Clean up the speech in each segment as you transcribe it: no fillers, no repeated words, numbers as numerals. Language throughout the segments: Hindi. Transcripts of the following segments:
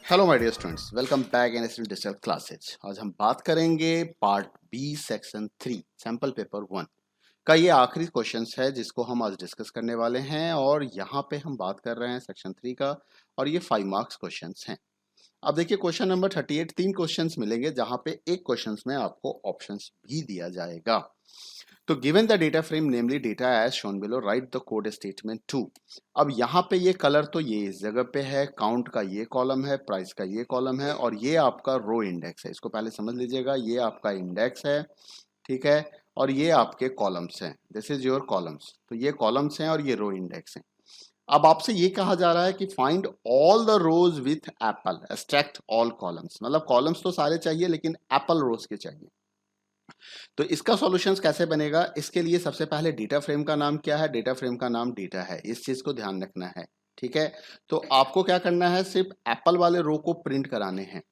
Hello my dear students, welcome back in digital classes. आज हम बात करेंगे part B section 3 sample paper 1 का। ये आखिरी क्वेश्चंस है जिसको हम आज डिस्कस करने वाले हैं और यहाँ पे हम बात कर रहे हैं सेक्शन 3 का और ये 5 मार्क्स क्वेश्चंस हैं। अब देखिए क्वेश्चन नंबर 38 तीन क्वेश्चंस मिलेंगे जहाँ पे एक क्वेश्चंस में आपको ऑप्शंस भी दिया जाएगा। तो given the data frame namely data as shown below write the code statement 2। अब यहाँ पे ये कलर तो ये इस जगह पे है, काउंट का ये कॉलम है, प्राइस का ये कॉलम है और ये आपका रो इंडेक्स है। इसको पहले समझ लीजिएगा, ये आपका इंडेक्स है, ठीक है, और ये आपके कॉलम्स हैं। This is your columns. तो ये कॉलम्स हैं और ये रो इंडेक्स हैं। अब आपसे ये कहा जा रहा है कि find all the rows with apple extract all columns, मतलब कॉलम्स तो सारे चाहिए लेकिन एप्पल रोज के चाहिए। तो इसका सॉल्यूशंस कैसे बनेगा? इसके लिए सबसे पहले डेटा फ्रेम का नाम क्या है? डेटा फ्रेम का नाम डेटा है, इस चीज को ध्यान रखना है, ठीक है। तो आपको क्या करना है, सिर्फ एप्पल वाले रो को प्रिंट कराने हैं।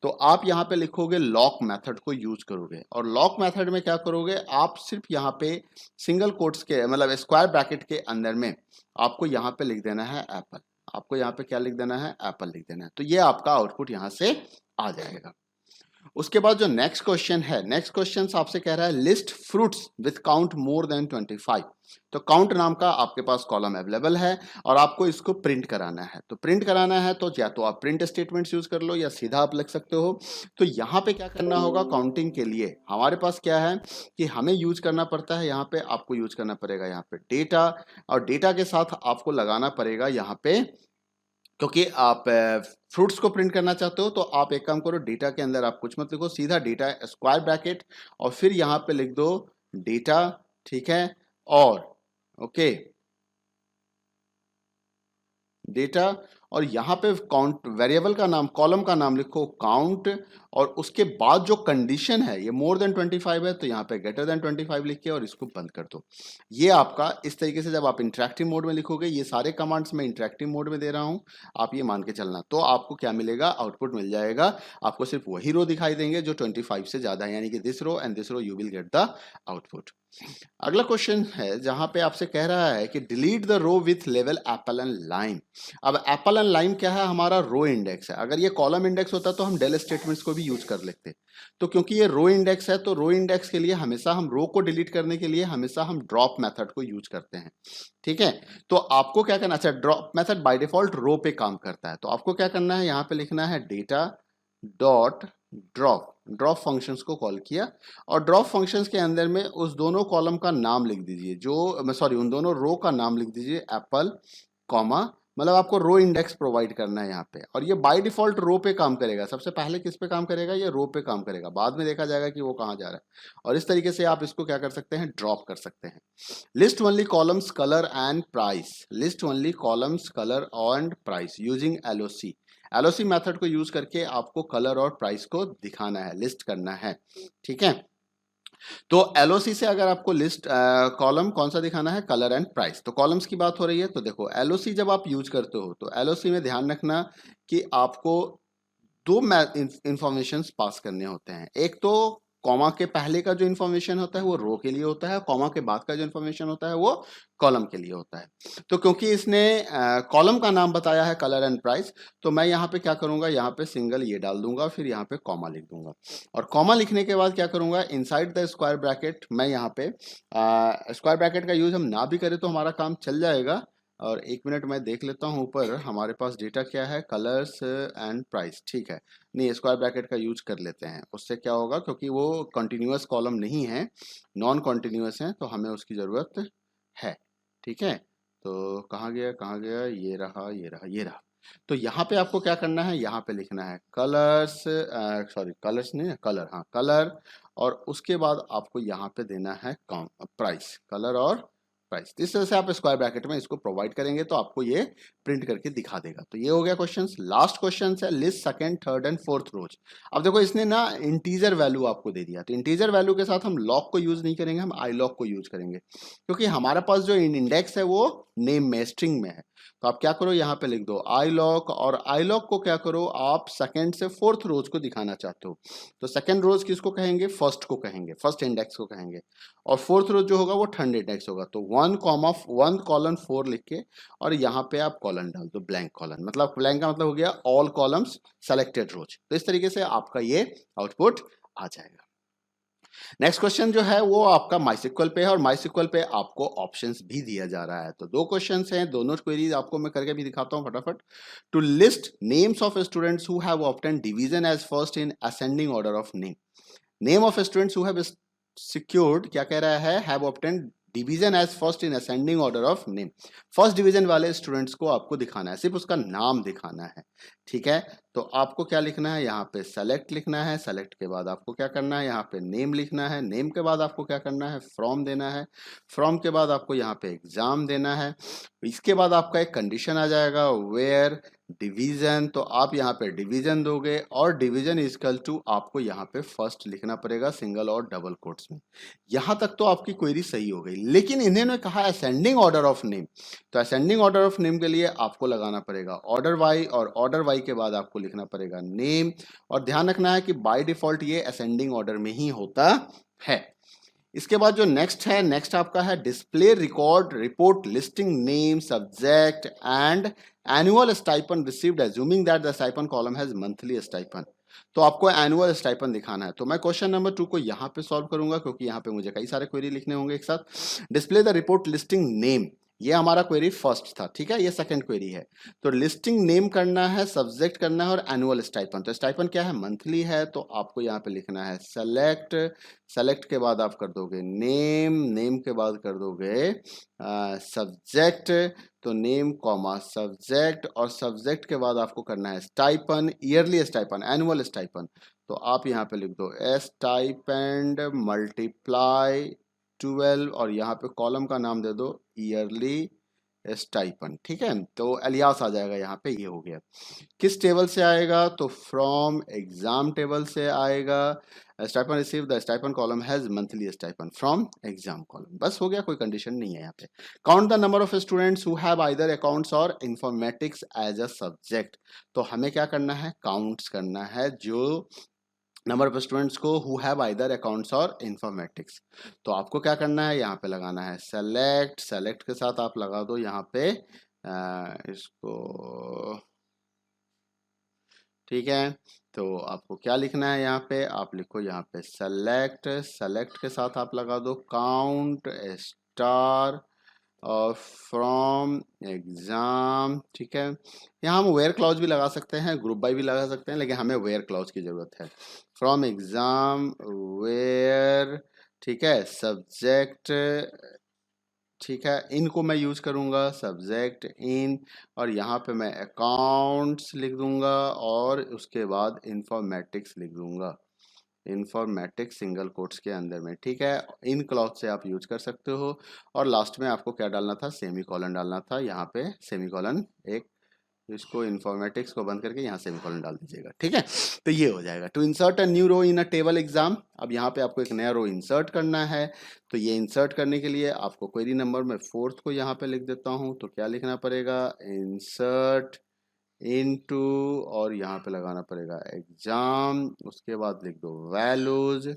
तो आप यहाँ पे लिखोगे लॉक मेथड को यूज करोगे और लॉक मेथड में क्या करोगे, आप सिर्फ यहाँ पे सिंगल कोट्स के मतलब स्क्वायर ब्रैकेट के अंदर में आपको यहाँ पे लिख देना है एप्पल। आपको यहाँ पे क्या लिख देना है? एप्पल लिख देना है। तो ये आपका आउटपुट यहाँ से आ जाएगा। उसके बाद जो नेक्स्ट क्वेश्चन है, नेक्स्ट क्वेश्चन आपसे कह रहा है list fruits with count more than 25। तो काउंट नाम का आपके पास कॉलम अवेलेबल है और आपको इसको प्रिंट कराना है। तो प्रिंट कराना है तो या तो आप प्रिंट स्टेटमेंट्स यूज कर लो या सीधा आप लिख सकते हो। तो यहाँ पे क्या करना होगा, काउंटिंग के लिए हमारे पास क्या है कि हमें यूज करना पड़ता है, यहाँ पे आपको यूज करना पड़ेगा यहाँ पे डेटा, और डेटा के साथ आपको लगाना पड़ेगा यहाँ पे, क्योंकि आप फ्रूट्स को प्रिंट करना चाहते हो तो आप एक काम करो, डेटा के अंदर आप कुछ मत लिखो, सीधा डेटा स्क्वायर ब्रैकेट और फिर यहां पे लिख दो डेटा, ठीक है, और ओके डेटा, और यहाँ पे काउंट वेरिएबल का नाम, कॉलम का नाम लिखो काउंट, और उसके बाद जो कंडीशन है ये मोर देन 25 है तो यहाँ पे ग्रेटर देन 25 लिख के और इसको बंद कर दो। ये आपका इस तरीके से जब आप इंटरेक्टिव मोड में लिखोगे, ये सारे कमांड्स मैं इंटरेक्टिव मोड में दे रहा हूँ, आप ये मान के चलना, तो आपको क्या मिलेगा, आउटपुट मिल जाएगा। आपको सिर्फ वही रो दिखाई देंगे जो 25 से ज्यादा है, यानी कि this row and this row, you will get the output. अगला क्वेश्चन है जहां पे आपसे कह रहा है कि डिलीट द रो विथ लेवल एप्पल एंड लाइम। अब एप्पल एंड लाइम क्या है, हमारा रो इंडेक्स है। अगर ये कॉलम इंडेक्स होता तो हम डेल स्टेटमेंट्स को भी यूज कर लेते। तो क्योंकि ये रो इंडेक्स है तो रो इंडेक्स के लिए हमेशा हम रो को डिलीट करने के लिए हमेशा हम ड्रॉप मेथड को यूज करते हैं, ठीक है। तो आपको क्या करना, अच्छा ड्रॉप मेथड बाय डिफॉल्ट रो पे काम करता है, तो आपको क्या करना है, यहाँ पे लिखना है data dot drop. Drop functions को कॉल किया और ड्रॉप फंक्शंस के अंदर में उस दोनों कॉलम का नाम लिख दीजिए, जो सॉरी उन दोनों रो का नाम लिख दीजिए एप्पल कॉमा, मतलब आपको रो इंडेक्स प्रोवाइड करना है यहाँ पे, और ये बाय डिफॉल्ट रो पे काम करेगा। सबसे पहले किस पे काम करेगा, ये रो पे काम करेगा, बाद में देखा जाएगा कि वो कहाँ जा रहा है। और इस तरीके से आप इसको क्या कर सकते हैं, ड्रॉप कर सकते हैं। List only columns colour and price, list only columns colour and price using LOC. LOC method को यूज करके आपको कलर और प्राइस को दिखाना है, लिस्ट करना है, ठीक है। तो एलओसी से अगर आपको लिस्ट कॉलम कौन सा दिखाना है, कलर एंड प्राइस। तो कॉलम्स की बात हो रही है, तो देखो एलओसी जब आप यूज करते हो तो एलओसी में ध्यान रखना कि आपको दो इंफॉर्मेशन पास करने होते हैं। एक तो कॉमा के पहले का जो इन्फॉर्मेशन होता है वो रो के लिए होता है, कॉमा के बाद का जो इन्फॉर्मेशन होता है वो कॉलम के लिए होता है। तो क्योंकि इसने कॉलम का नाम बताया है कलर एंड प्राइस, तो मैं यहाँ पे क्या करूंगा, यहाँ पे सिंगल ये डाल दूंगा, फिर यहाँ पे कॉमा लिख दूंगा, और कॉमा लिखने के बाद क्या करूंगा, इनसाइड द स्क्वायर ब्रैकेट मैं यहाँ पे स्क्वायर ब्रैकेट का यूज हम ना भी करें तो हमारा काम चल जाएगा। और एक मिनट मैं देख लेता हूँ ऊपर हमारे पास डेटा क्या है, कलर्स एंड प्राइस, ठीक है। नहीं, स्क्वायर ब्रैकेट का यूज कर लेते हैं, उससे क्या होगा, क्योंकि वो कंटिन्यूअस कॉलम नहीं है, नॉन कंटिन्यूअस है, तो हमें उसकी ज़रूरत है, ठीक है। तो कहाँ गया कहाँ गया, ये रहा ये रहा ये रहा। तो यहाँ पे आपको क्या करना है, यहाँ पे लिखना है कलर्स, सॉरी कलर्स नहीं है, कलर, हाँ कलर, और उसके बाद आपको यहाँ पे देना है प्राइस, कलर और प्राइस। इस तरह से आप स्क्वायर ब्रैकेट में इसको प्रोवाइड करेंगे तो आपको ये प्रिंट करके दिखा देगा। तो ये हो गया क्वेश्चंस। लास्ट क्वेश्चन है list second third and fourth rows. अब देखो इसने ना इंटीजर वैल्यू आपको दे दिया, तो इंटीजर वैल्यू के साथ हम लॉग को यूज नहीं करेंगे, हम आई लॉग को यूज करेंगे, क्योंकि हमारे पास जो इंडेक्स है वो नेम में, स्ट्रिंग में है। तो आप क्या करो, यहाँ पे लिख दो आई लॉक, और आई लॉक को क्या करो, आप सेकंड से फोर्थ रोज को दिखाना चाहते हो, तो सेकंड रोज किसको कहेंगे, फर्स्ट को कहेंगे, फर्स्ट इंडेक्स को कहेंगे, और फोर्थ रोज जो होगा वो थर्ड इंडेक्स होगा। तो 1,1 लिख के और यहाँ पे आप कॉलन डाल दो, ब्लैंक कॉलन, मतलब ब्लैंक का मतलब हो गया ऑल कॉलम्स सेलेक्टेड रोज। तो इस तरीके से आपका ये आउटपुट आ जाएगा। नेक्स्ट क्वेश्चन जो है वो आपका माइस्क्ल पे है, और माइस्क्ल पे आपको ऑप्शंस भी दिया जा रहा है। तो दो क्वेश्चंस हैं, दोनों क्वेरीज आपको मैं करके भी दिखाता हूं फटाफट। To list names of students who have obtained division as first in ascending order of name. Name of students who have secured, क्या कह रहा है, have obtained division as first in ascending order of name. First division वाले स्टूडेंट्स को आपको दिखाना है, सिर्फ उसका नाम दिखाना है, ठीक है। तो आपको क्या लिखना है, यहाँ पे सेलेक्ट लिखना है, सेलेक्ट के बाद आपको क्या करना है, यहाँ पे नेम लिखना है, नेम के बाद आपको क्या करना है, फ्रॉम देना है, फ्रॉम के बाद आपको यहाँ पे एग्जाम देना है। इसके बाद आपका एक कंडीशन आ जाएगा वेयर डिवीजन, तो आप यहाँ पे डिवीजन दोगे, और डिवीजन इजकल टू आपको यहाँ पे फर्स्ट लिखना पड़ेगा सिंगल और डबल कोट्स में। यहाँ तक तो आपकी क्वेरी सही हो गई, लेकिन इन्होंने कहा असेंडिंग ऑर्डर ऑफ नेम। तो असेंडिंग ऑर्डर ऑफ नेम के लिए आपको लगाना पड़ेगा ऑर्डर वाई, और ऑर्डर वाई के बाद आपको लिखना पड़ेगा नेम, और ध्यान रखना है कि बाय डिफॉल्ट ये असेंडिंग ऑर्डर में ही होता है। इसके बाद जो नेक्स्ट है, नेक्स्ट आपका है display record report listing name subject and annual stipend received assuming that the stipend column has monthly stipend. तो आपको एनुअल स्टाइपेंड दिखाना है। तो मैं क्वेश्चन नंबर 2 को यहाँ पे सॉल्व करूंगा, क्योंकि यहाँ पे मुझे कई सारे क्वेरी लिखने होंगे एक साथ। Display the report listing name, ये हमारा क्वेरी फर्स्ट था, ठीक है, ये सेकंड क्वेरी है। तो लिस्टिंग नेम करना है, सब्जेक्ट करना है, और एनुअल स्टाइपेंड। तो स्टाइपेंड क्या है, मंथली है, तो आपको यहाँ पे लिखना है सेलेक्ट, सेलेक्ट के बाद आप कर दोगे नेम, नेम के बाद कर दोगे सब्जेक्ट, तो नेम कॉमा सब्जेक्ट, और सब्जेक्ट के बाद आपको करना है stipend, yearly stipend, annual stipend. तो आप यहाँ पे लिख दो स्टाइपेंड मल्टीप्लाई 12, और यहाँ पे कॉलम का नाम दे दो ईयरली स्टाइपेंड, ठीक है। तो एलियास आ जाएगा यहाँ पे, ये हो गया। किस टेबल से आएगा, तो फ्रॉम एग्जाम टेबल से आएगा। Stipend receive the stipend column has monthly stipend from exam column, बस हो गया, कोई कंडीशन नहीं है यहाँ पे। Count the number of students who have either accounts और इंफॉर्मेटिक्स एज अ सब्जेक्ट। तो हमें क्या करना है, काउंट्स करना है जो नंबर ऑफ स्टूडेंट्स को हु हैव आइदर अकाउंट्स और इंफॉर्मेटिक्स। तो आपको क्या करना है, यहाँ पे लगाना है सेलेक्ट, सेलेक्ट के साथ आप लगा दो यहाँ पे इसको, ठीक है। तो आपको क्या लिखना है, यहाँ पे आप लिखो यहाँ पे सेलेक्ट, सेलेक्ट के साथ आप लगा दो काउंट स्टार और फ्रॉम एग्जाम, ठीक है। यहाँ हम वेयर क्लॉज भी लगा सकते हैं, ग्रुप बाय भी लगा सकते हैं, लेकिन हमें वेयर क्लॉज की जरूरत है। फ्रॉम एग्जाम वेयर, ठीक है, सब्जेक्ट, ठीक है, इनको मैं यूज करूंगा सब्जेक्ट इन, और यहाँ पे मैं अकाउंट्स लिख दूंगा, और उसके बाद इंफॉर्मेटिक्स लिख दूंगा, इंफॉर्मेटिक्स सिंगल कोट्स के अंदर में, ठीक है। इन क्लॉज से आप यूज कर सकते हो, और लास्ट में आपको क्या डालना था, सेमी कॉलन डालना था, यहाँ पे सेमी कॉलन, एक इसको इंफॉर्मेटिक्स को बंद करके यहाँ सेमीकोलन डाल दीजिएगा, ठीक है। तो ये हो जाएगा। To insert a new row in a table exam, अब यहाँ पे आपको एक नया रो इंसर्ट करना है। तो ये इंसर्ट करने के लिए आपको क्वेरी नंबर में 4th को यहाँ पे लिख देता हूँ। तो क्या लिखना पड़ेगा, इंसर्ट इनटू, और यहाँ पे लगाना पड़ेगा एग्जाम, उसके बाद लिख दो वैल्यूज,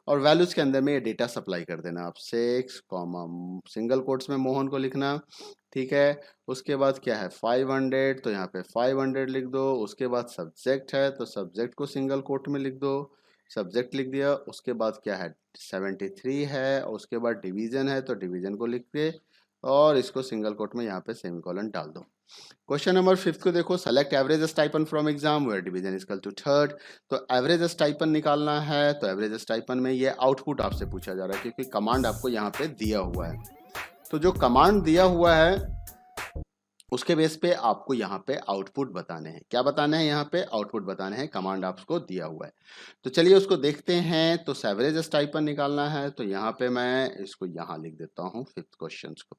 और वैल्यूज के अंदर में ये डेटा सप्लाई कर देना आप 6 कॉमा सिंगल कोट्स में मोहन को लिखना, ठीक है। उसके बाद क्या है 500, तो यहाँ पे 500 लिख दो। उसके बाद सब्जेक्ट है, तो सब्जेक्ट को सिंगल कोट में लिख दो, सब्जेक्ट लिख दिया। उसके बाद क्या है 73 है, और उसके बाद डिवीजन है, तो डिवीजन को लिख के और इसको सिंगल कोट में यहाँ पे सेमीकोलन डाल दो। क्वेश्चन नंबर 5 को देखो, select average stipend from exam where division is equal to 3rd। तो एवरेज स्टाइपेंड निकालना है, तो एवरेज स्टाइपेंड में ये आउटपुट आपसे पूछा जा रहा है, क्योंकि कमांड आपको यहाँ पे दिया हुआ है। तो जो कमांड दिया हुआ है उसके बेस पे आपको यहाँ पे आउटपुट बताने हैं। क्या बताना है, यहाँ पे आउटपुट बताने हैं, कमांड आपको दिया हुआ है। तो चलिए उसको देखते हैं। तो एवरेज स्टाइपेंड निकालना है, तो यहाँ पे मैं इसको यहाँ लिख देता हूँ 5th क्वेश्चन को,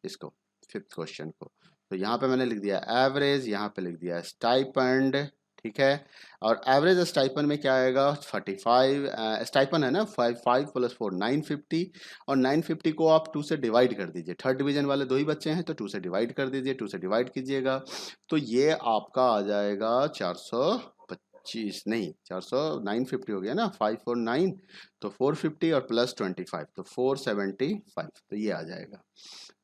इसको 5th क्वेश्चन को। तो यहाँ पे मैंने लिख दिया एवरेज, यहाँ पे लिख दिया स्टाइपेंड, ठीक है। और एवरेज स्टाइपन में क्या आएगा 45, स्टाइपन है ना 5 प्लस 4 950, और 950 को आप 2 से डिवाइड कर दीजिए, थर्ड डिवीजन वाले 2 ही बच्चे हैं तो 2 से डिवाइड कर दीजिए, 2 से डिवाइड कीजिएगा तो ये आपका आ जाएगा 425, नहीं 400, 950 हो गया ना, 5 और 9 तो 450 और प्लस 25 तो 475, तो ये आ जाएगा।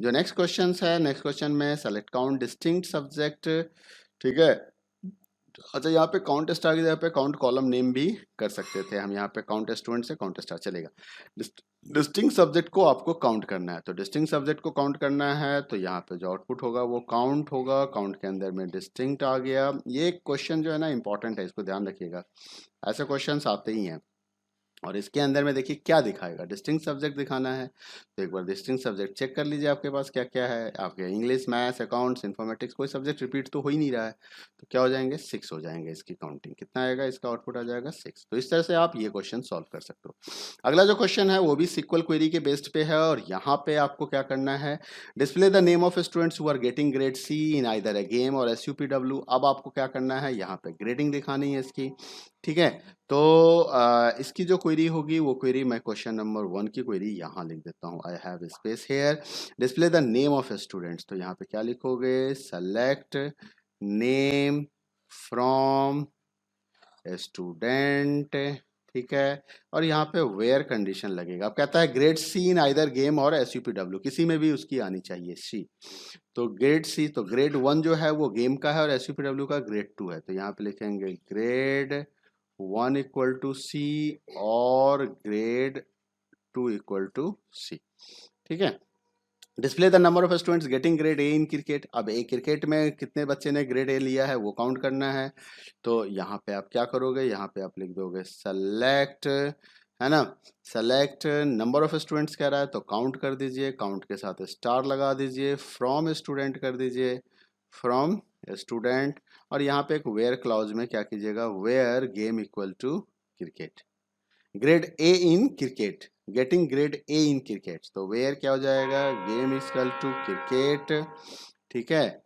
जो नेक्स्ट क्वेश्चन है, नेक्स्ट क्वेश्चन में सेलेक्ट काउंट डिस्टिंक्ट सब्जेक्ट, ठीक है। अच्छा यहाँ पे काउंट स्टार की जगह पे काउंट कॉलम नेम भी कर सकते थे हम, यहाँ पे काउंट स्टूडेंट से काउंट स्टार चलेगा। डिस्टिंक्ट सब्जेक्ट को आपको काउंट करना है, तो डिस्टिंक्ट सब्जेक्ट को काउंट करना है तो यहाँ पे जो आउटपुट होगा वो काउंट होगा, काउंट के अंदर में डिस्टिंक्ट आ गया। ये क्वेश्चन जो है ना इंपॉर्टेंट है, इसको ध्यान रखिएगा, ऐसे क्वेश्चन आते ही हैं। और इसके अंदर में देखिए क्या दिखाएगा, डिस्टिंक्ट सब्जेक्ट दिखाना है, तो एक बार डिस्टिंक्ट सब्जेक्ट चेक कर लीजिए आपके पास क्या क्या है। आपके इंग्लिश, मैथ्स, अकाउंट्स, इन्फॉर्मेटिक्स, कोई सब्जेक्ट रिपीट तो हो ही नहीं रहा है, तो क्या हो जाएंगे 6 हो जाएंगे। इसकी काउंटिंग कितना आएगा, इसका आउटपुट आ जाएगा 6। तो इस तरह से आप ये क्वेश्चन सॉल्व कर सकते हो। अगला जो क्वेश्चन है वो भी सिक्वल क्वेरी के बेस्ड पे है, और यहाँ पे आपको क्या करना है, display the name of students who are getting grade C in either a game or SUPW। अब आपको क्या करना है, यहाँ पे ग्रेडिंग दिखानी है इसकी, ठीक है। तो इसकी जो क्वेरी होगी वो क्वेरी मैं क्वेश्चन नंबर 1 की क्वेरी यहाँ लिख देता हूँ, I have space here, display the name of students. तो यहाँ पे क्या लिखोगे, सेलेक्ट नेम फ्रॉम स्टूडेंट, ठीक है। और यहाँ पे वेयर कंडीशन लगेगा। अब कहता है grade C in either game or SUPW, किसी में भी उसकी आनी चाहिए सी। तो ग्रेड सी, तो ग्रेड 1 जो है वो गेम का है और SUPW का ग्रेड 2 है, तो यहाँ पे लिखेंगे ग्रेड 1 इक्वल टू सी और ग्रेड 2 इक्वल टू सी, ठीक है। Display the number of students getting grade A in cricket. अब ए क्रिकेट में कितने बच्चे ने ग्रेड ए लिया है वो काउंट करना है, तो यहाँ पे आप क्या करोगे, यहाँ पे आप लिख दोगे सेलेक्ट, है ना, सेलेक्ट नंबर ऑफ स्टूडेंट्स कह रहा है तो काउंट कर दीजिए, काउंट के साथ स्टार लगा दीजिए, फ्रॉम स्टूडेंट कर दीजिए, फ्रॉम स्टूडेंट, और यहाँ पे एक वेयर क्लॉज में क्या कीजिएगा, where game equal to cricket, grade A in cricket, getting grade A in cricket, तो वेयर क्या हो जाएगा, गेम इक्वल टू क्रिकेट, ठीक है।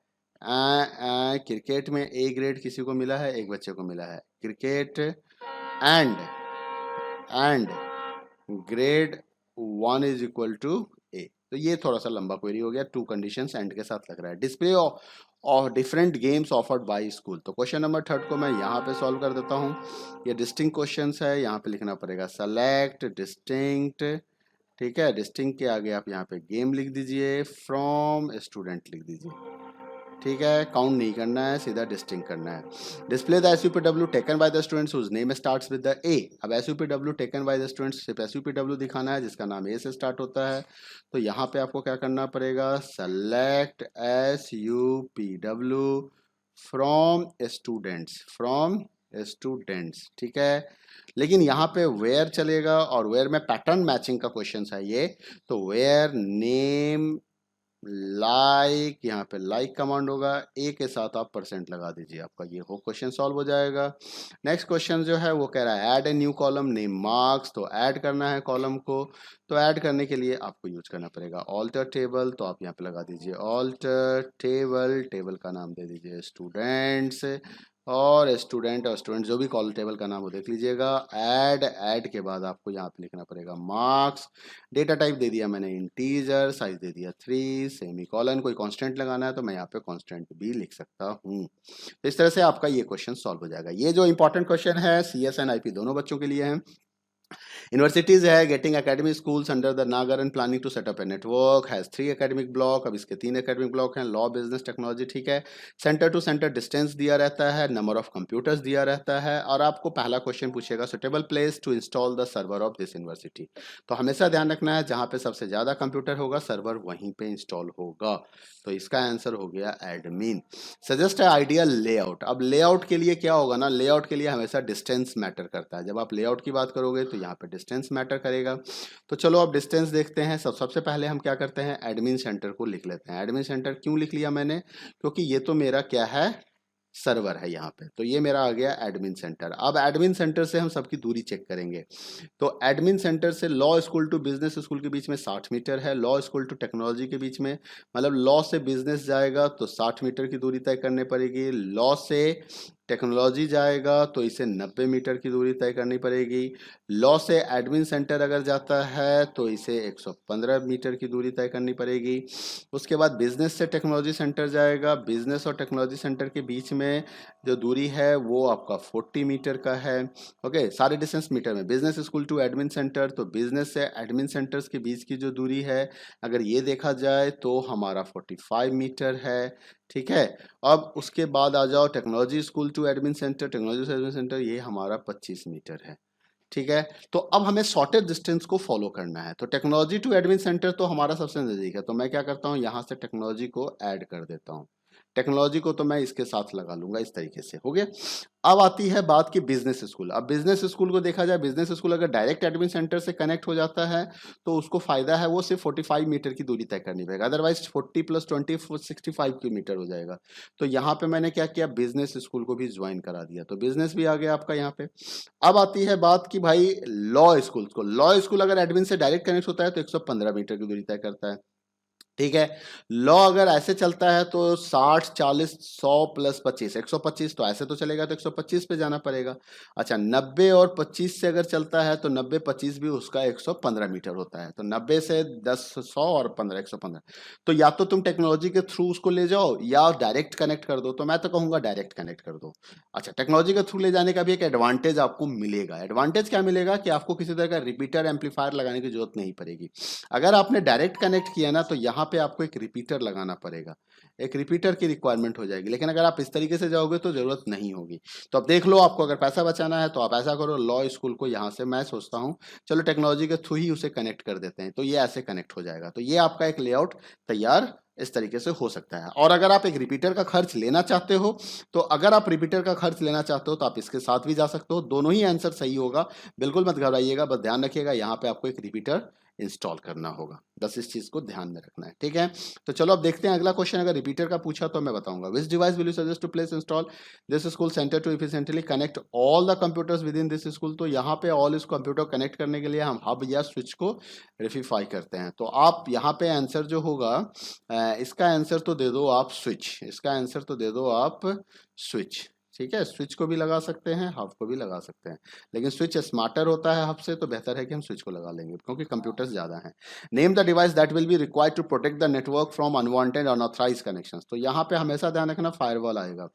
क्रिकेट में ए ग्रेड किसी को मिला है, एक बच्चे को मिला है, cricket and grade 1 is equal to A. तो ये थोड़ा सा लंबा क्वेरी हो गया, 2 कंडीशंस एंड के साथ लग रहा है। Display of different games offered by school, तो क्वेश्चन नंबर 3 को मैं यहाँ पे सॉल्व कर देता हूँ। ये डिस्टिंक्ट क्वेश्चंस है, यहाँ पे लिखना पड़ेगा सेलेक्ट डिस्टिंक्ट, ठीक है। डिस्टिंक्ट के आगे आप यहाँ पे गेम लिख दीजिए, फ्रॉम स्टूडेंट लिख दीजिए, ठीक है। काउंट नहीं करना है, सीधा डिस्टिंक्ट करना है। Display the SUPW taken by the students whose name starts with the A. अब SUPW taken by the students, सिर्फ SUPW दिखाना है जिसका नाम ए से स्टार्ट होता है, तो यहाँ पे आपको क्या करना पड़ेगा, सेलेक्ट SUPW फ्रॉम स्टूडेंट्स, ठीक है। लेकिन यहाँ पे वेयर चलेगा, और वेयर में पैटर्न मैचिंग का क्वेश्चन है ये, तो वेयर नेम लाइक, यहाँ पे लाइक कमांड होगा, ए के साथ आप परसेंट लगा दीजिए, आपका ये हो क्वेश्चन सॉल्व हो जाएगा। नेक्स्ट क्वेश्चन जो है वो कह रहा है add a new column name marks, तो ऐड करना है कॉलम को, तो ऐड करने के लिए आपको यूज करना पड़ेगा ऑल्टर टेबल, तो आप यहाँ पे लगा दीजिए ऑल्टर टेबल, टेबल का नाम दे दीजिए स्टूडेंट्स, और स्टूडेंट जो भी कॉल टेबल का नाम हो देख लीजिएगा। ऐड के बाद आपको यहाँ पे लिखना पड़ेगा मार्क्स, डेटा टाइप दे दिया मैंने इंटीजर, साइज दे दिया 3, सेमी कॉलन, कोई कांस्टेंट लगाना है तो मैं यहाँ पे कांस्टेंट भी लिख सकता हूँ। तो इस तरह से आपका ये क्वेश्चन सॉल्व हो जाएगा। ये जो इंपॉर्टेंट क्वेश्चन है CS एंड IP दोनों बच्चों के लिए है। यूनिवर्सिटीज है, getting academic schools under the नागर and planning to set up a network, has 3 academic block, अब इसके 3 एकेडमिक ब्लॉक हैं, लॉ, बिजनेस, टेक्नोलॉजी, ठीक है। सेंटर टू सेंटर डिस्टेंस दिया रहता है, नंबर ऑफ कंप्यूटर्स दिया रहता है, और आपको पहला क्वेश्चन पूछेगा suitable place to install the server of this university. तो हमेशा ध्यान रखना है जहाँ पे सबसे ज्यादा कंप्यूटर होगा सर्वर वहीं पे इंस्टॉल होगा, तो इसका आंसर हो गया एडमिन। सजेस्ट है आइडियल लेआउट। अब लेआउट के लिए क्या होगा ना, लेआउट के लिए हमेशा डिस्टेंस मैटर करता है, जब आप लेआउट की बात करोगे तो यहाँ पे डिस्टेंस मैटर करेगा। तो चलो अब डिस्टेंस देखते हैं। सबसे पहले हम क्या करते हैं, एडमिन सेंटर को लिख लेते हैं। एडमिन सेंटर क्यों लिख लिया मैंने, क्योंकि ये तो मेरा क्या है, सर्वर है यहाँ पे, तो ये मेरा आ गया एडमिन सेंटर। अब एडमिन सेंटर से हम सबकी दूरी चेक करेंगे, तो एडमिन सेंटर से law school to business school के बीच में 60 मीटर है, लॉ स्कूल टू टेक्नोलॉजी के बीच में, मतलब लॉ से बिजनेस जाएगा तो 60 मीटर की दूरी तय करनी पड़ेगी, लॉ से टेक्नोलॉजी जाएगा तो इसे 90 मीटर की दूरी तय करनी पड़ेगी। लॉ से एडमिन सेंटर अगर जाता है तो इसे 115 मीटर की दूरी तय करनी पड़ेगी। उसके बाद बिजनेस से टेक्नोलॉजी सेंटर जाएगा, बिजनेस और टेक्नोलॉजी सेंटर के बीच में जो दूरी है वो आपका 40 मीटर का है। ओके, सारे डिस्टेंस मीटर में। Business school to admin centre, तो बिजनेस से एडमिन सेंटर्स के बीच की जो दूरी है अगर ये देखा जाए तो हमारा 45 मीटर है। ठीक है, अब उसके बाद आ जाओ technology school to admin centre, technology admin centre ये हमारा 25 मीटर है। ठीक है, तो अब हमें शॉर्टेज डिस्टेंस को फॉलो करना है। तो टेक्नोलॉजी टू एडमिन सेंटर तो हमारा सबसे नजदीक है, तो मैं क्या करता हूँ यहाँ से टेक्नोलॉजी को ऐड कर देता हूँ। टेक्नोलॉजी को तो मैं इसके साथ लगा लूंगा, इस तरीके से हो गया। अब आती है बात की बिजनेस स्कूल। अब बिजनेस स्कूल को देखा जाए, बिजनेस स्कूल अगर डायरेक्ट एडमिन सेंटर से कनेक्ट हो जाता है तो उसको फायदा है, वो सिर्फ 45 मीटर की दूरी तय करनी पड़ेगा, अदरवाइज 40 प्लस 20 65 किलोमीटर हो जाएगा। तो यहाँ पे मैंने क्या किया, बिजनेस स्कूल को भी ज्वाइन करा दिया, तो बिजनेस भी आ गया आपका यहाँ पे। अब आती है बात की भाई लॉ स्कूल को। लॉ स्कूल अगर एडमिन से डायरेक्ट कनेक्ट होता है तो 115 मीटर की दूरी तय करता है। ठीक है, लॉ अगर ऐसे चलता है तो 60 40 100 प्लस 25 125, तो ऐसे तो चलेगा तो 125 पे जाना पड़ेगा। अच्छा, 90 और 25 से अगर चलता है तो 90 25 भी उसका 115 मीटर होता है, तो 90 से 10 100 और 15 115। तो या तो तुम टेक्नोलॉजी के थ्रू उसको ले जाओ या डायरेक्ट कनेक्ट कर दो, तो मैं तो कहूंगा डायरेक्ट कनेक्ट कर दो। अच्छा, टेक्नोलॉजी के थ्रू ले जाने का भी एक एडवांटेज आपको मिलेगा। एडवांटेज क्या मिलेगा कि आपको किसी तरह का रिपीटर एम्पलीफायर लगाने की जरूरत नहीं पड़ेगी। अगर आपने डायरेक्ट कनेक्ट किया ना तो यहाँ पे आपको एक रिपीटर लगाना पड़ेगा, एक रिपीटर की रिक्वायरमेंट हो जाएगी। लेकिन अगर आप इस तरीके से जाओगे तो जरूरत नहीं होगी। तो अब देख लो, आपको अगर पैसा बचाना है तो आप ऐसा करो, लॉ स्कूल को यहाँ से मैं सोचता हूँ चलो टेक्नोलॉजी के थ्रू ही उसे कनेक्ट कर देते हैं, तो ये ऐसे कनेक्ट हो जाएगा। तो ये आपका एक लेआउट तैयार इस तरीके से हो सकता है। और अगर आप एक रिपीटर का खर्च लेना चाहते हो तो अगर आप रिपीटर का खर्च लेना चाहते हो तो आप इसके साथ भी जा सकते हो, दोनों ही आंसर सही होगा, बिल्कुल मत घबराइएगा। बस ध्यान रखिएगा यहाँ पे आपको एक रिपीटर इंस्टॉल करना होगा, बस इस चीज को ध्यान में रखना है। ठीक है, तो चलो अब देखते हैं अगला क्वेश्चन। अगर रिपीटर का पूछा तो मैं बताऊंगा, which device will you suggest to place install this school centre to efficiently connect all the computers within this school. तो यहाँ पे ऑल इस कंप्यूटर कनेक्ट करने के लिए हम हब या स्विच को रेफिफाई करते हैं। तो आप यहाँ पे आंसर जो होगा, इसका आंसर तो दे दो आप स्विच, इसका आंसर तो दे दो आप स्विच। ठीक है, स्विच को भी लगा सकते हैं, हब को भी लगा सकते हैं, लेकिन स्विच स्मार्टर होता है हब से, तो बेहतर है कि हम स्विच को लगा लेंगे क्योंकि कंप्यूटर्स ज़्यादा हैं। Name the device that will be required to protect the network from unwanted unauthorise connections. तो यहाँ पे हमेशा ध्यान रखना फायरवॉल आएगा,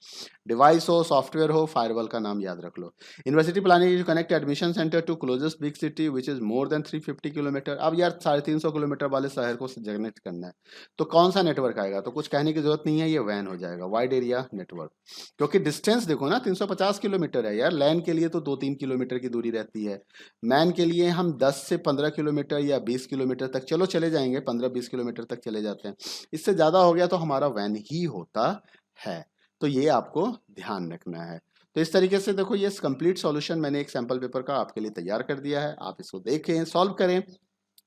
डिवाइस हो सॉफ्टवेयर हो, फायरवॉल का नाम याद रख लो। University planning to connect admission centre to closest big city which is more than 350 kilometre. अब यार 350 किलोमीटर वाले शहर को कनेक्ट करना है तो कौन सा नेटवर्क आएगा, तो कुछ कहने की जरूरत नहीं है, ये वैन हो जाएगा, वाइड एरिया नेटवर्क। क्योंकि डिस्टेंस देखो ना, 350 किलोमीटर है यार, लैन के लिए तो 2-3 किलोमीटर की दूरी रहती है, मैन के लिए हम 10 से 15 किलोमीटर या 20 किलोमीटर तक चलो चले जाएंगे, 15-20 किलोमीटर तक चले जाते हैं, इससे ज़्यादा हो गया तो हमारा वैन ही होता है। तो ये आपको ध्यान रखना है। तो इस तरीके से देखो, ये कंप्लीट सॉल्यूशन मैंने एक सैंपल पेपर का आपके लिए तैयार कर दिया है, आप इसको देखें, सॉल्व करें,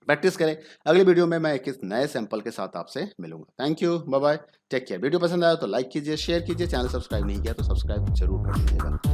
प्रैक्टिस करें। अगले वीडियो में मैं एक इस नए सैंपल के साथ आपसे मिलूंगा। Thank you, bye bye, take care. Video पसंद आया तो लाइक कीजिए, शेयर कीजिए, चैनल सब्सक्राइब नहीं किया तो सब्सक्राइब जरूर कर लीजिएगा।